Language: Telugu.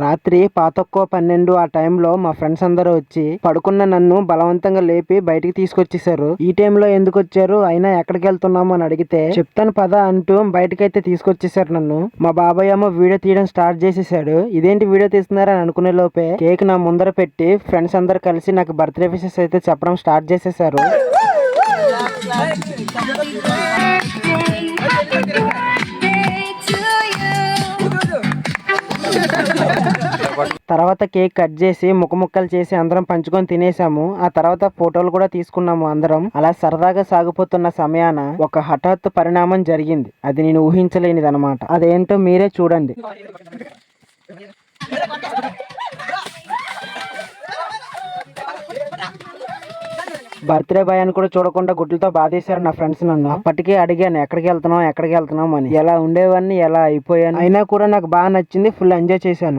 రాత్రి పాతొక్కో 12 ఆ టైంలో మా ఫ్రెండ్స్ అందరూ వచ్చి పడుకున్న నన్ను బలవంతంగా లేపి బయటికి తీసుకొచ్చేసారు. ఈ టైంలో ఎందుకు వచ్చారు, అయినా ఎక్కడికి వెళ్తున్నాము అని అడిగితే చెప్తాను పద అంటూ బయటకైతే తీసుకొచ్చేసారు నన్ను. మా బాబాయ్ ఏమో వీడియో తీయడం స్టార్ట్ చేసేసాడు. ఇదేంటి వీడియో తీస్తున్నారని అనుకునే లోపే కేక్ నా ముందర పెట్టి ఫ్రెండ్స్ అందరు కలిసి నాకు బర్త్డే విషెస్ అయితే చెప్పడం స్టార్ట్ చేసేసారు. తర్వాత కేక్ కట్ చేసి ముక్కలు చేసి అందరం పంచుకొని తినేసాము. ఆ తర్వాత ఫోటోలు కూడా తీసుకున్నాము అందరం. అలా సరదాగా సాగిపోతున్న సమయాన ఒక హఠాత్తు పరిణామం జరిగింది. అది నేను ఊహించలేనిది అనమాట. అదేంటో మీరే చూడండి. బర్త్డే బాయ్ అని కూడా చూడకుండా గుడ్లతో బాధేశారు నా ఫ్రెండ్స్ నన్ను. అప్పటికే అడిగాను ఎక్కడికి వెళ్తున్నాం అని. ఎలా ఉండేవన్నీ ఎలా అయిపోయాను. అయినా కూడా నాకు బాగా నచ్చింది. ఫుల్ ఎంజాయ్ చేశాను.